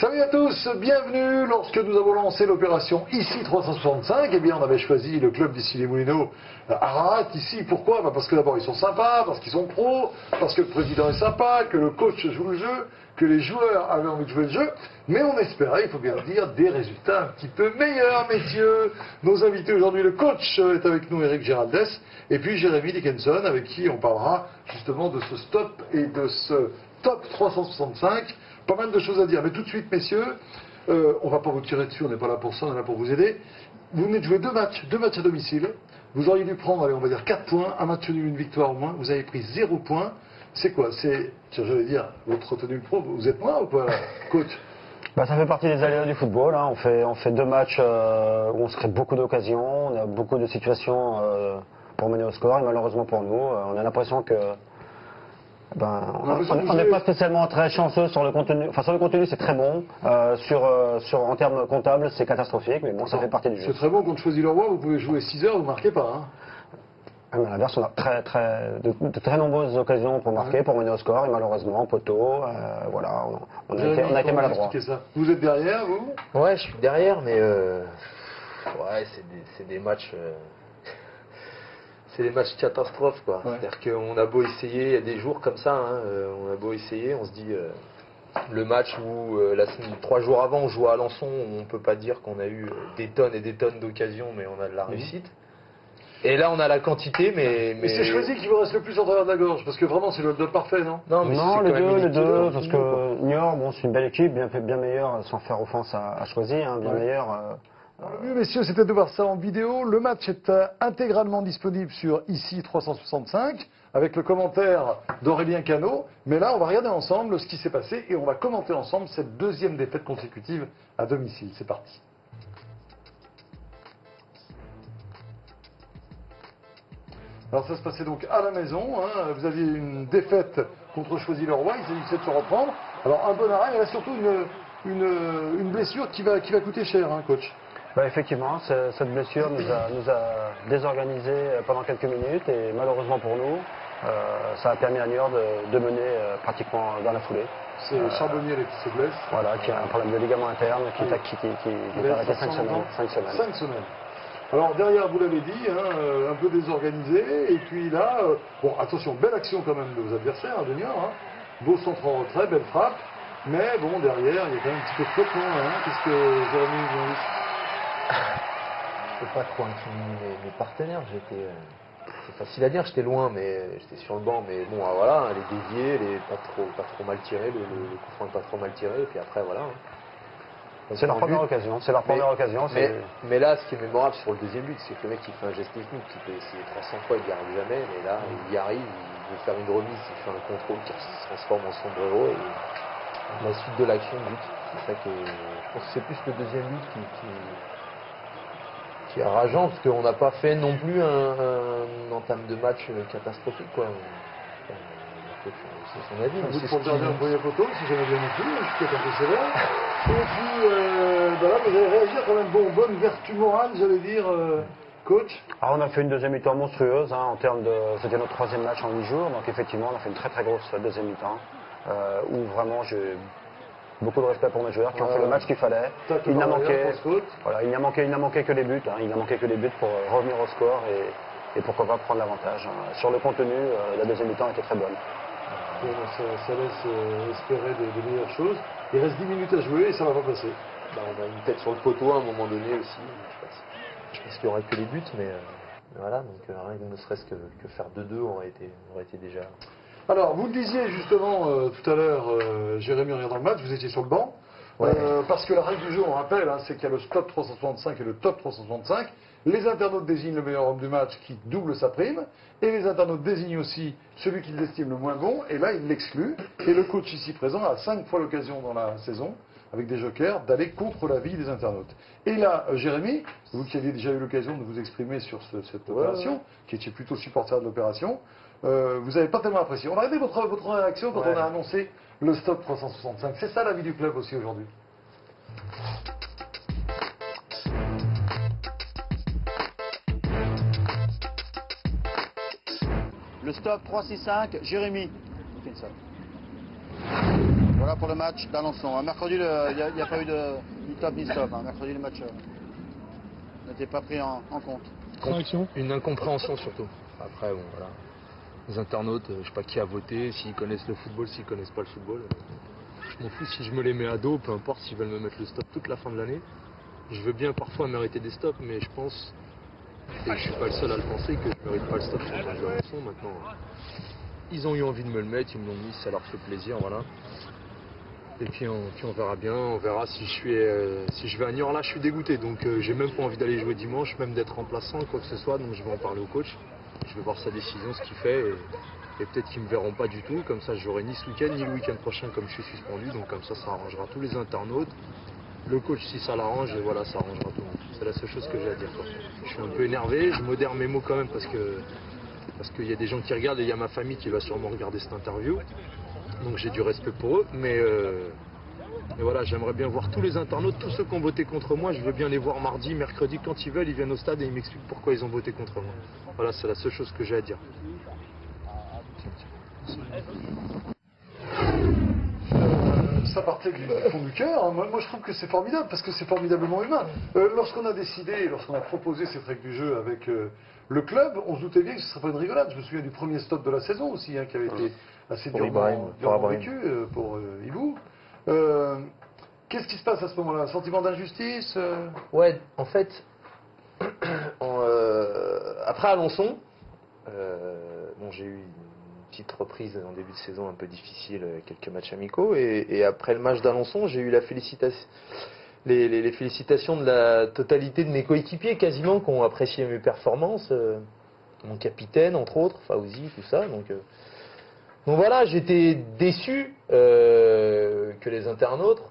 Salut à tous, bienvenue. Lorsque nous avons lancé l'opération Ici 365, eh bien on avait choisi le club d'ici les Moulineaux à Arras, ici. Pourquoi? Parce que d'abord ils sont sympas, parce qu'ils sont pros, parce que le président est sympa, que le coach joue le jeu, que les joueurs avaient envie de jouer le jeu. Mais on espérait, il faut bien le dire, des résultats un petit peu meilleurs, messieurs. Nos invités aujourd'hui, le coach est avec nous, Eric Géraldès, et puis Jérémy Dickinson, avec qui on parlera justement de ce stop et de ce top 365. Pas mal de choses à dire, mais tout de suite, messieurs, on va pas vous tirer dessus, on n'est pas là pour ça, on est là pour vous aider. Vous venez de jouer deux matchs à domicile. Vous auriez dû prendre, allez, on va dire 4 points, un match nul, une victoire au moins. Vous avez pris 0 points. C'est quoi? C'est, j'allais dire, votre tenue pro, vous êtes moi ou quoi, coach? Ça fait partie des aléas du football. Hein. On fait deux matchs où on se crée beaucoup d'occasions, on a beaucoup de situations pour mener au score, et malheureusement pour nous, on a l'impression que on n'est pas spécialement très chanceux sur le contenu. Enfin, sur le contenu, c'est très bon. En termes comptables, c'est catastrophique, mais bon, ça fait partie du jeu. C'est très bon. Contre Choisy-le-Roi, vous pouvez jouer 6 heures, vous ne marquez pas. Hein. À l'inverse, on a de très nombreuses occasions pour marquer, pour mener au score, et malheureusement, poteau, voilà, on a été maladroit. Vous êtes derrière, vous? Ouais, je suis derrière, mais ouais, c'est des matchs. C'est des matchs catastrophes, quoi. Ouais. C'est-à-dire qu'on a beau essayer, il y a des jours comme ça, hein, on a beau essayer, on se dit le match où 3 jours avant on joue à Alençon, on peut pas dire qu'on a eu des tonnes et des tonnes d'occasions, mais on a de la réussite. Et là on a la quantité, mais c'est Choisy qui vous reste le plus en travers de la gorge, parce que vraiment c'est le parfait, non? Non, les deux, parce que Niort, bon, c'est une belle équipe, bien meilleure, sans faire offense à Choisy, hein, bien meilleure. Le mieux, messieurs, c'était de voir ça en vidéo. Le match est intégralement disponible sur Ici 365, avec le commentaire d'Aurélien Cano. Mais là, on va regarder ensemble ce qui s'est passé et on va commenter ensemble cette deuxième défaite consécutive à domicile. C'est parti. Alors ça se passait donc à la maison. Hein. Vous aviez une défaite contre Choisy-le-Roi. Il s'agissait de se reprendre. Alors un bon arrêt, mais là surtout une blessure qui va coûter cher, hein, coach. Effectivement, cette blessure nous a désorganisés pendant quelques minutes et malheureusement pour nous, ça a permis à Niort de mener pratiquement dans la foulée. C'est Charbonnier qui se blesse. Voilà, qui a un problème de ligament interne, qui est arrêté 5 semaines. 5 semaines. Alors derrière, vous l'avez dit, hein, un peu désorganisé, et puis là, bon attention, belle action quand même de vos adversaires, hein, de Niort, hein. Beau centre en retrait, belle frappe, mais bon derrière, il y a quand même un petit peu de flottement, hein. Qu'est-ce que Jérémy vous en dit? Je ne peux pas trop incriminer mes partenaires. C'est facile à dire, j'étais loin, mais j'étais sur le banc. Mais bon, voilà, les déviés, pas trop mal tirés, le coup franc pas trop mal tiré, et puis après, voilà. C'est leur première occasion. Mais là, ce qui est mémorable sur le deuxième but, c'est que le mec, il fait un geste technique, qui peut essayer 300 fois, il n'y arrive jamais. Mais là, il y arrive, il veut faire une remise, il fait un contrôle qui se transforme en sombrero. Et la suite de l'action, but. C'est ça que je pense que c'est plus le deuxième but qui est rageant, parce qu'on n'a pas fait non plus une entame de match catastrophique, quoi. C'est son avis. Vous pour regarder un premier photo, si j'avais bien compris, je suis peut-être un peu sévère. Et puis, là, vous allez réagir quand même, bonne vertu morale, j'allais dire, coach. On a fait une deuxième mi-temps monstrueuse, hein, en termes de. C'était notre 3e match en 8 jours, donc effectivement, on a fait une très très grosse deuxième mi-temps, où vraiment j'ai beaucoup de respect pour mes joueurs qui ont fait le match qu'il fallait. Il n'a manqué que les buts. Hein. Il n'a manqué que les buts pour revenir au score et pourquoi pas prendre l'avantage. Hein. Sur le contenu, la deuxième mi-temps était très bonne. Ça laisse espérer de meilleures choses. Il reste 10 minutes à jouer et ça va pas passer. On a une tête sur le poteau à un moment donné aussi. Je pense qu'il n'y aurait que les buts, mais voilà. Donc rien ne serait-ce que faire 2-2 aurait été déjà. Alors, vous le disiez justement tout à l'heure, Jérémy, en regardant le match, vous étiez sur le banc. Ouais. Parce que la règle du jeu, on rappelle, hein, c'est qu'il y a le stop 365 et le top 365. Les internautes désignent le meilleur homme du match qui double sa prime. Et les internautes désignent aussi celui qu'ils estiment le moins bon. Et là, ils l'excluent. Et le coach ici présent a 5 fois l'occasion dans la saison, avec des jokers, d'aller contre l'avis des internautes. Et là, Jérémy, vous qui aviez déjà eu l'occasion de vous exprimer sur cette opération, qui étiez plutôt supporter de l'opération, vous n'avez pas tellement apprécié. On a regardé votre réaction quand on a annoncé le stop 365. C'est ça la vie du club aussi aujourd'hui. Le stop 365, Jérémy. Voilà pour le match d'Alençon. Mercredi, il n'y a pas eu ni top ni stop. Mercredi, le match n'était pas pris en compte. Une incompréhension surtout. Après, bon, voilà. Les internautes, je sais pas qui a voté, s'ils connaissent le football, s'ils connaissent pas le football. Je m'en fous si je me les mets à dos, peu importe s'ils veulent me mettre le stop toute la fin de l'année. Je veux bien parfois mériter des stops, mais je pense, et je suis pas le seul à le penser, que je mérite pas le stop sur le match d'Alençon. Maintenant, ils ont eu envie de me le mettre, ils me l'ont mis, ça leur fait plaisir, voilà. Et puis on verra bien, on verra si je vais à Niort. Là, je suis dégoûté, donc j'ai même pas envie d'aller jouer dimanche, même d'être remplaçant, quoi que ce soit, donc je vais en parler au coach. Je vais voir sa décision, ce qu'il fait, et peut-être qu'ils me verront pas du tout, comme ça j'aurai ni ce week-end, ni le week-end prochain comme je suis suspendu, donc comme ça arrangera tous les internautes. Le coach, si ça l'arrange, voilà, ça arrangera tout le monde. C'est la seule chose que j'ai à dire, quoi. Je suis un peu énervé, je modère mes mots quand même parce qu'il y a des gens qui regardent et il y a ma famille qui va sûrement regarder cette interview. Donc j'ai du respect pour eux, mais voilà, j'aimerais bien voir tous les internautes, tous ceux qui ont voté contre moi, je veux bien les voir mardi, mercredi, quand ils veulent, ils viennent au stade et ils m'expliquent pourquoi ils ont voté contre moi. Voilà, c'est la seule chose que j'ai à dire. Ça partait du fond du cœur. Moi, je trouve que c'est formidable parce que c'est formidablement humain. Lorsqu'on a proposé cette règle du jeu avec le club, on se doutait bien que ce ne serait pas une rigolade. Je me souviens du premier stop de la saison aussi, qui avait été assez durement vécu pour Ibou. Qu'est-ce qui se passe à ce moment-là? Un sentiment d'injustice Ouais, en fait, après Alençon, bon, j'ai eu une petite reprise en début de saison un peu difficile, quelques matchs amicaux, et après le match d'Alençon, j'ai eu la félicitation, les félicitations de la totalité de mes coéquipiers quasiment qui ont apprécié mes performances, mon capitaine entre autres, Fauzi, tout ça, donc voilà, j'étais déçu que les internautes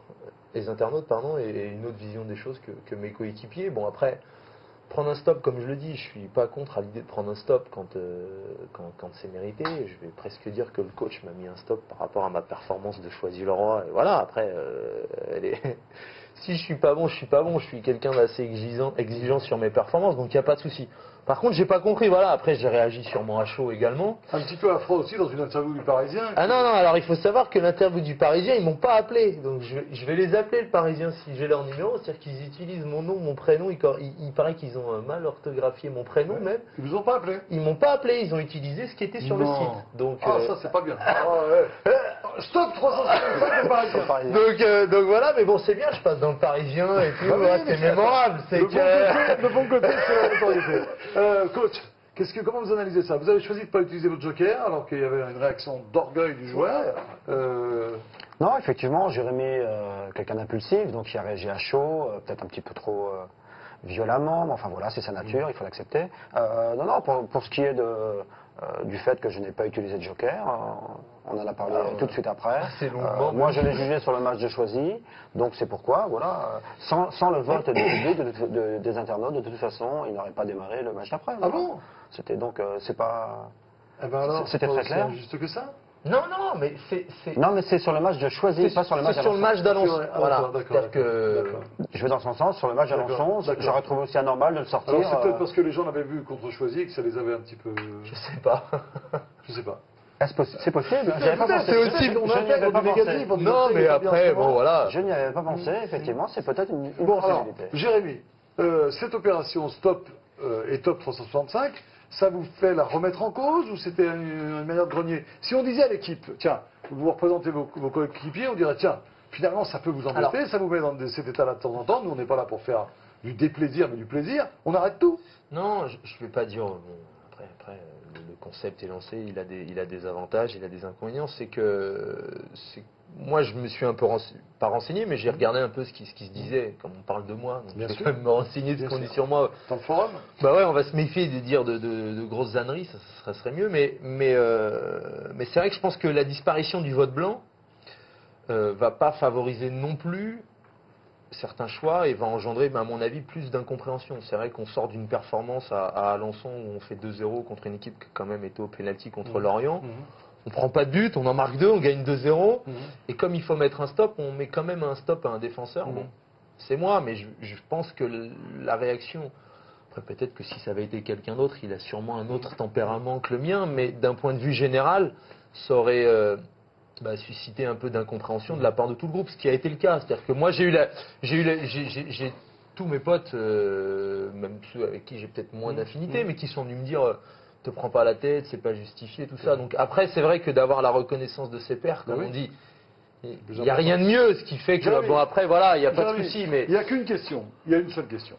aient une autre vision des choses que mes coéquipiers. Bon après, prendre un stop, comme je le dis, je suis pas contre à l'idée de prendre un stop quand c'est mérité. Je vais presque dire que le coach m'a mis un stop par rapport à ma performance de Choisy-le-Roi. Et voilà, après, si je suis pas bon, je suis pas bon. Je suis quelqu'un d'assez exigeant sur mes performances, donc il n'y a pas de souci. Par contre, j'ai pas compris, voilà, après j'ai réagi sûrement à chaud également. Un petit peu à froid aussi dans une interview du Parisien. Ah non, alors il faut savoir que l'interview du Parisien, ils m'ont pas appelé. Donc je vais les appeler le Parisien si j'ai leur numéro. C'est-à-dire qu'ils utilisent mon nom, mon prénom. Il paraît qu'ils ont mal orthographié mon prénom même. Ils vous ont pas appelé? Ils m'ont pas appelé, ils ont utilisé ce qui était sur le site. Donc, ça c'est pas bien. Stop 365 le Parisien. Donc voilà, mais bon c'est bien, je passe dans le Parisien et tout, c'est mémorable. Le bon côté, c'est la notoriété. Coach, comment vous analysez ça? Vous avez choisi de ne pas utiliser votre joker alors qu'il y avait une réaction d'orgueil du joueur. Non, effectivement, Jérémy, quelqu'un d'impulsif, donc il a réagi à chaud, peut-être un petit peu trop violemment, mais enfin voilà, c'est sa nature, il faut l'accepter. Non, pour ce qui est du fait que je n'ai pas utilisé de joker, on en a parlé tout de suite après. Moi, je l'ai jugé sur le match de Choisy, donc c'est pourquoi, voilà, sans le vote du public, des internautes, de toute façon, il n'aurait pas démarré le match d'après. Ah bon? C'était donc, c'est pas... C'était très clair. C'est juste que ça? Non, mais c'est... Non, mais c'est sur le match de Choisy, pas sur le match d'Alençon. C'est sur le match d'Alençon. Voilà. D'accord. Je vais dans son sens, sur le match d'Alençon, j'aurais trouvé aussi anormal de le sortir. Alors c'est peut-être parce que les gens l'avaient vu contre Choisy et que ça les avait un petit peu... Je sais pas. Je sais pas. C'est possible. J'avais pas pensé. C'est aussi on intègre du négatif. Non, mais après, bon voilà. Je n'y avais pas pensé, effectivement, c'est peut-être une bon, alors, possibilité. Jérémy, cette opération Stop et Top 365, ça vous fait la remettre en cause ou c'était une manière de grogner? Si on disait à l'équipe, tiens, vous représentez vos coéquipiers, on dirait, tiens, finalement ça peut vous embêter, ça vous met dans cet état-là de temps en temps, nous on n'est pas là pour faire du déplaisir mais du plaisir, on arrête tout. Non, je ne vais pas dire, bon, après le concept est lancé, il a des avantages, il a des inconvénients, c'est que moi je me suis un peu pas renseigné, mais j'ai regardé un peu ce qui se disait, comme on parle de moi, donc je vais quand même me renseigner de ce qu'on dit sur moi. Dans le forum? Bah ouais, on va se méfier de dire de grosses âneries, ça serait mieux, mais c'est vrai que je pense que la disparition du vote blanc va pas favoriser non plus certains choix et va engendrer, à mon avis, plus d'incompréhension. C'est vrai qu'on sort d'une performance à Alençon où on fait 2-0 contre une équipe qui quand même était au pénalty contre Lorient. On prend pas de but, on en marque 2, on gagne 2-0. Et comme il faut mettre un stop, on met quand même un stop à un défenseur. Bon, c'est moi, mais je pense que la réaction... Après, peut-être que si ça avait été quelqu'un d'autre, il a sûrement un autre tempérament que le mien, mais d'un point de vue général, ça aurait suscité un peu d'incompréhension de la part de tout le groupe, ce qui a été le cas. C'est-à-dire que moi, j'ai tous mes potes, même ceux avec qui j'ai peut-être moins d'affinité, mais qui sont venus me dire te prends pas la tête, c'est pas justifié, tout ça. Donc après, c'est vrai que d'avoir la reconnaissance de ses pairs, comme on dit, il n'y a rien de mieux, ce qui fait que, bon après, voilà, il n'y a pas de souci. Mais il n'y a qu'une question, il y a une seule question.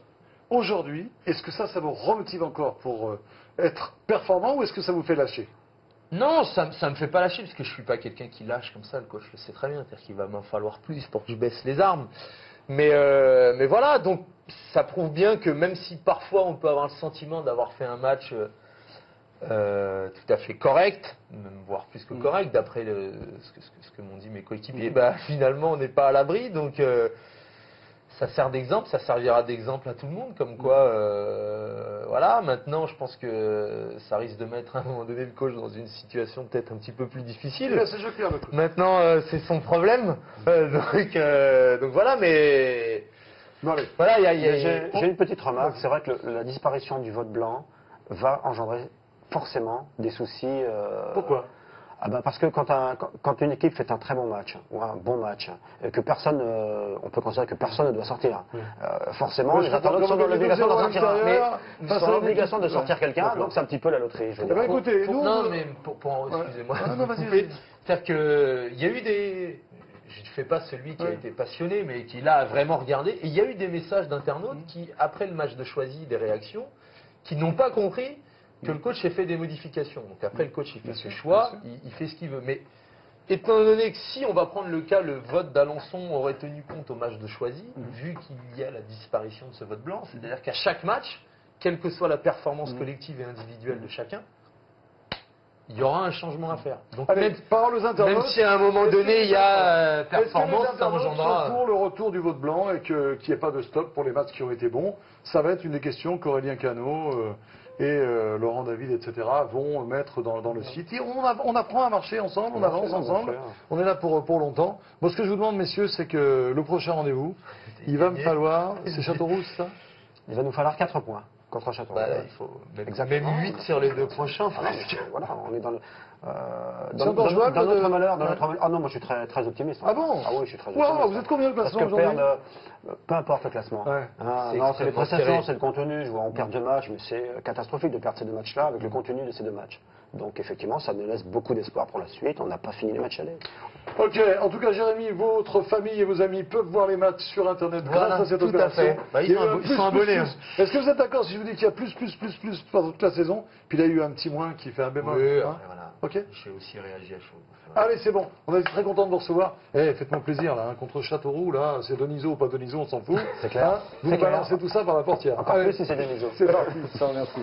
Aujourd'hui, est-ce que ça vous remotive encore pour être performant ou est-ce que ça vous fait lâcher? Non, ça me fait pas lâcher parce que je suis pas quelqu'un qui lâche comme ça, le coach le sait très bien, c'est-à-dire qu'il va m'en falloir plus pour que je baisse les armes. Mais voilà, donc ça prouve bien que même si parfois on peut avoir le sentiment d'avoir fait un match tout à fait correct, même voire plus que correct, d'après ce que m'ont dit mes coéquipiers, finalement on n'est pas à l'abri, donc ça sert d'exemple, ça servira d'exemple à tout le monde, comme quoi, voilà, maintenant je pense que ça risque de mettre à un moment donné le coach dans une situation peut-être un petit peu plus difficile. Maintenant, c'est son problème, donc voilà, mais... Voilà, j'ai une petite remarque, c'est vrai que la disparition du vote blanc va engendrer forcément des soucis. Pourquoi? Parce que quand une équipe fait un très bon match, ou un bon match, et que personne, on peut considérer que personne ne doit sortir, forcément, les internautes sont dans l'obligation de sortir un. Mais ils sont dans l'obligation de sortir quelqu'un, donc c'est un petit peu la loterie. Écoutez, nous... Non, mais excusez-moi. C'est-à-dire qu'il y a eu des... Je ne fais pas celui qui a été passionné, mais qui là a vraiment regardé. Et il y a eu des messages d'internautes qui, après le match de Choisy, des réactions, qui n'ont pas compris que le coach ait fait des modifications. Donc après, le coach il fait ses choix, il fait ce qu'il veut. Mais étant donné que si on va prendre le cas, le vote d'Alençon aurait tenu compte au match de Choisy, vu qu'il y a la disparition de ce vote blanc, c'est-à-dire qu'à chaque match, quelle que soit la performance collective et individuelle de chacun, il y aura un changement à faire. Donc même si à un moment donné il y a performance, ça engendrera... pour le retour du vote blanc et qu'il n'y ait pas de stop pour les matchs qui ont été bons, ça va être une des questions qu'Aurélien Cano et Laurent David, etc. vont mettre dans le site. Et on apprend à marcher ensemble, on avance ensemble, on est là pour longtemps. Moi ce que je vous demande, messieurs, c'est que le prochain rendez-vous, il va me falloir... C'est Châteauroux, c'est ça? Il va nous falloir 4 points. Contre Châteauroux. Il faut même 8 sur les 2 prochains. Voilà, on est dans le... C'est encore jouable dans notre malheur, Ah non, moi je suis très optimiste. Ah bon? Ah oui, je suis très optimiste. Vous êtes combien de classement aujourd'hui? Peu importe le classement. Non, c'est les prestations, c'est le contenu. On perd 2 matchs, mais c'est catastrophique de perdre ces 2 matchs-là avec le contenu de ces 2 matchs. Donc effectivement, ça nous laisse beaucoup d'espoir pour la suite. On n'a pas fini les matchs aller. Ok, en tout cas, Jérémy, votre famille et vos amis peuvent voir les matchs sur Internet grâce à cette opération. Ils sont abonnés. Est-ce que vous êtes d'accord si je vous dis qu'il y a plus pendant toute la saison, puis il y a eu un petit moins qui fait un bémol? Oui, voilà. Ok. J'ai aussi réagi à chaud. Allez, c'est bon. On est très content de vous recevoir. Faites-moi plaisir, là, contre Châteauroux, là, c'est Deniso ou pas Deniso, on s'en fout. C'est clair. Vous balancez tout ça par la portière. Encore plus si c'est Deniso. C'est parti. Ça, merci.